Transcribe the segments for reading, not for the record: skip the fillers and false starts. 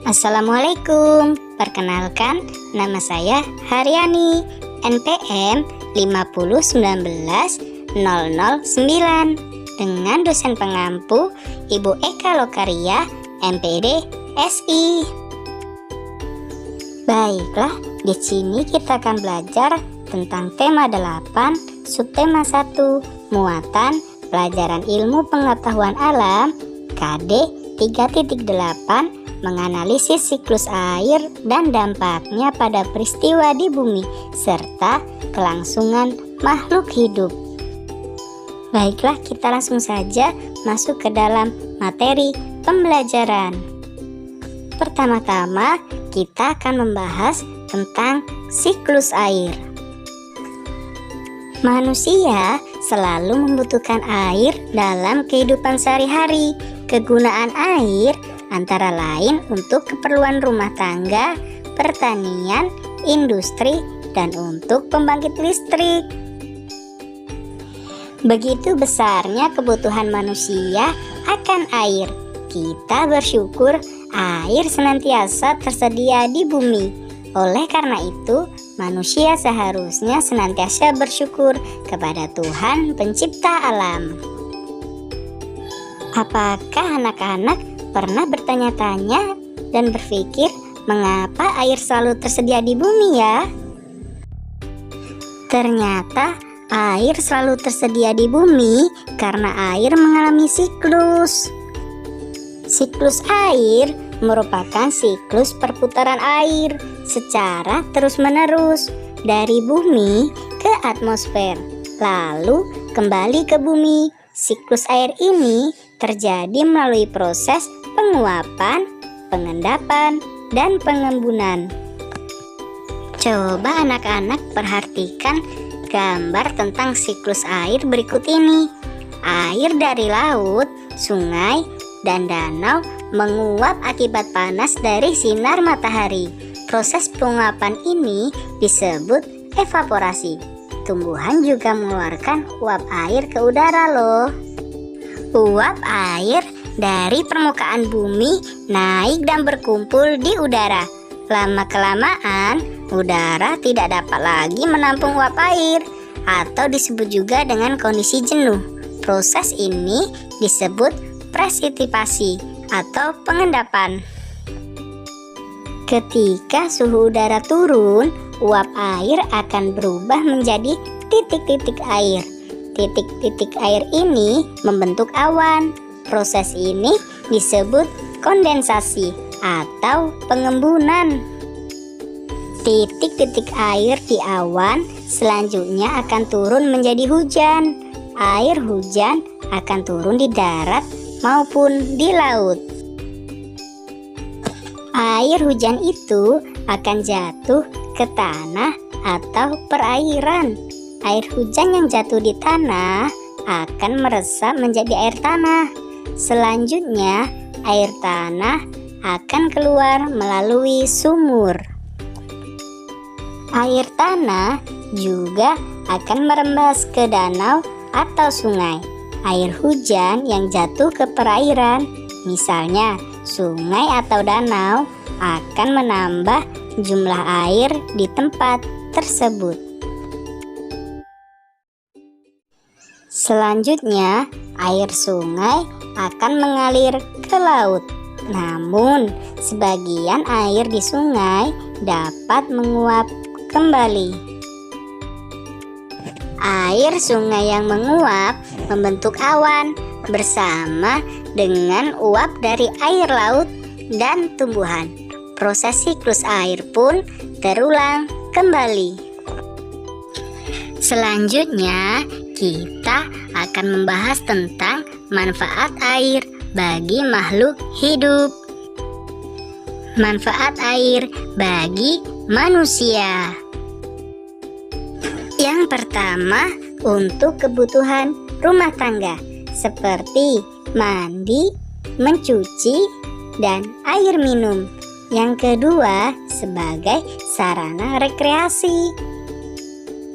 Assalamualaikum, perkenalkan nama saya Haryani, NPM 5019009 dengan dosen pengampu Ibu Eka Lokaria, MPD SI. Baiklah, di sini kita akan belajar tentang tema 8, subtema 1, muatan pelajaran ilmu pengetahuan alam KD 3.8, menganalisis siklus air dan dampaknya pada peristiwa di bumi serta kelangsungan makhluk hidup. Baiklah, kita langsung saja masuk ke dalam materi pembelajaran. Pertama-tama, kita akan membahas tentang siklus air. Manusia selalu membutuhkan air dalam kehidupan sehari-hari. Kegunaan air antara lain untuk keperluan rumah tangga, pertanian, industri, dan untuk pembangkit listrik. Begitu besarnya kebutuhan manusia akan air. Kita bersyukur air senantiasa tersedia di bumi. Oleh karena itu, manusia seharusnya senantiasa bersyukur kepada Tuhan Pencipta alam. Apakah anak-anak pernah bertanya-tanya dan berpikir mengapa air selalu tersedia di bumi ya? Ternyata air selalu tersedia di bumi karena air mengalami siklus. Siklus air merupakan siklus perputaran air secara terus-menerus dari bumi ke atmosfer, lalu kembali ke bumi. Siklus air ini terjadi melalui proses penguapan, pengendapan, dan pengembunan. Coba anak-anak perhatikan gambar tentang siklus air berikut ini. Air dari laut, sungai, dan danau menguap akibat panas dari sinar matahari. Proses penguapan ini disebut evaporasi. Tumbuhan juga mengeluarkan uap air ke udara loh. Uap air dari permukaan bumi naik dan berkumpul di udara. Lama-kelamaan, udara tidak dapat lagi menampung uap air atau disebut juga dengan kondisi jenuh. Proses ini disebut presipitasi atau pengendapan. Ketika suhu udara turun, uap air akan berubah menjadi titik-titik air. Titik-titik air ini membentuk awan. Proses ini disebut kondensasi atau pengembunan. Titik-titik air di awan selanjutnya akan turun menjadi hujan. Air hujan akan turun di darat maupun di laut. Air hujan itu akan jatuh ke tanah atau perairan. Air hujan yang jatuh di tanah akan meresap menjadi air tanah. Selanjutnya, air tanah akan keluar melalui sumur. Air tanah juga akan merembes ke danau atau sungai. Air hujan yang jatuh ke perairan, misalnya sungai atau danau, akan menambah jumlah air di tempat tersebut. Selanjutnya, air sungai akan mengalir ke laut. Namun, sebagian air di sungai dapat menguap kembali. Air sungai yang menguap membentuk awan bersama dengan uap dari air laut dan tumbuhan. Proses siklus air pun terulang kembali. Selanjutnya, kita akan membahas tentang manfaat air bagi makhluk hidup. Manfaat air bagi manusia. Yang pertama, untuk kebutuhan rumah tangga seperti mandi, mencuci, dan air minum. Yang kedua, sebagai sarana rekreasi.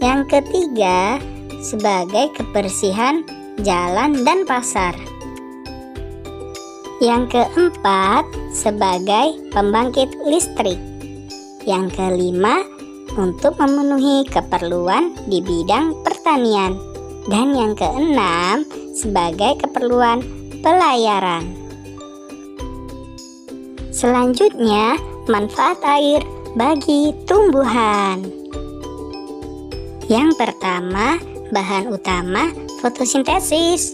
Yang ketiga, sebagai kebersihan jalan, dan pasar. Yang keempat, sebagai pembangkit listrik. Yang kelima, untuk memenuhi keperluan di bidang pertanian. Dan yang keenam, sebagai keperluan pelayaran. Selanjutnya, manfaat air bagi tumbuhan. Yang pertama, bahan utama fotosintesis.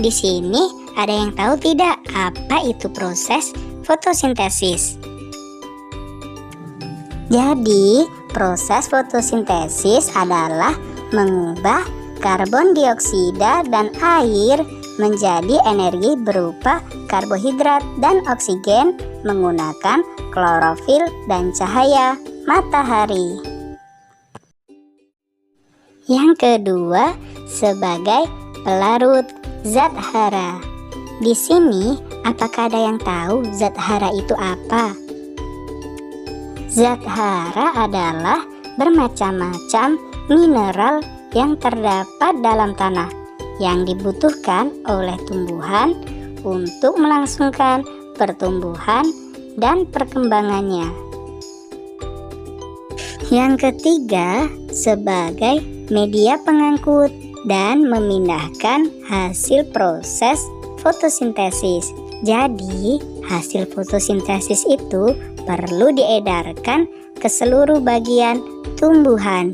Di sini ada yang tahu tidak apa itu proses fotosintesis? Jadi, proses fotosintesis adalah mengubah karbon dioksida dan air menjadi energi berupa karbohidrat dan oksigen menggunakan klorofil dan cahaya matahari. Yang kedua, sebagai pelarut zat hara. Di sini, apakah ada yang tahu zat hara itu apa? Zat hara adalah bermacam-macam mineral yang terdapat dalam tanah yang dibutuhkan oleh tumbuhan untuk melangsungkan pertumbuhan dan perkembangannya. Yang ketiga, sebagai media pengangkut dan memindahkan hasil proses fotosintesis. Jadi, hasil fotosintesis itu perlu diedarkan ke seluruh bagian tumbuhan.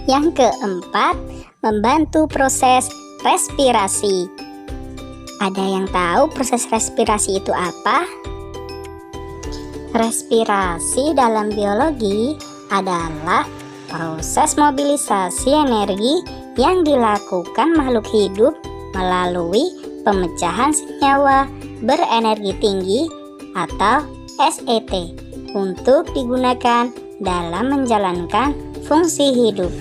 Yang keempat, membantu proses respirasi. Ada yang tahu proses respirasi itu apa? Respirasi dalam biologi adalah proses mobilisasi energi yang dilakukan makhluk hidup melalui pemecahan senyawa berenergi tinggi atau SET untuk digunakan dalam menjalankan fungsi hidup.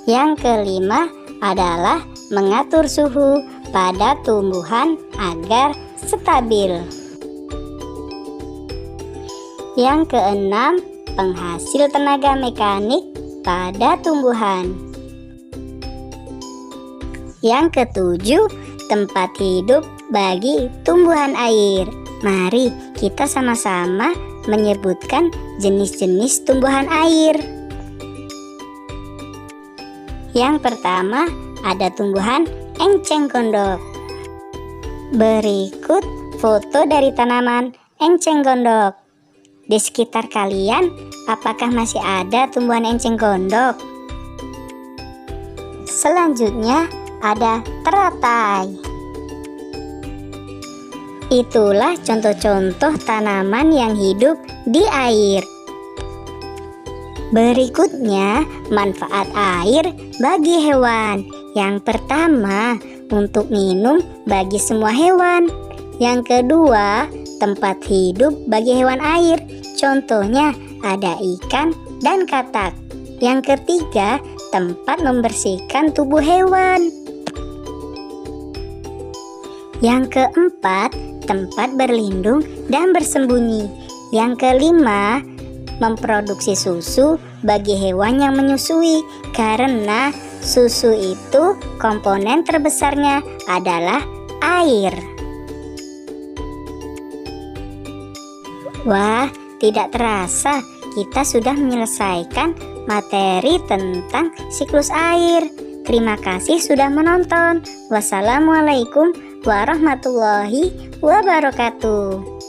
Yang kelima adalah mengatur suhu pada tumbuhan agar stabil. Yang keenam, penghasil tenaga mekanik pada tumbuhan. Yang ketujuh, tempat hidup bagi tumbuhan air. Mari kita sama-sama menyebutkan jenis-jenis tumbuhan air. Yang pertama, ada tumbuhan enceng gondok. Berikut foto dari tanaman enceng gondok. Di sekitar kalian, apakah masih ada tumbuhan enceng gondok? Selanjutnya, ada teratai. Itulah contoh-contoh tanaman yang hidup di air. Berikutnya, manfaat air bagi hewan. Yang pertama, untuk minum bagi semua hewan. Yang kedua, tempat hidup bagi hewan air. Contohnya ada ikan dan katak. Yang ketiga, tempat membersihkan tubuh hewan. Yang keempat, tempat berlindung dan bersembunyi. Yang kelima, memproduksi susu bagi hewan yang menyusui, karena susu itu komponen terbesarnya adalah air. Wah, tidak terasa kita sudah menyelesaikan materi tentang siklus air. Terima kasih sudah menonton. Wassalamualaikum warahmatullahi wabarakatuh.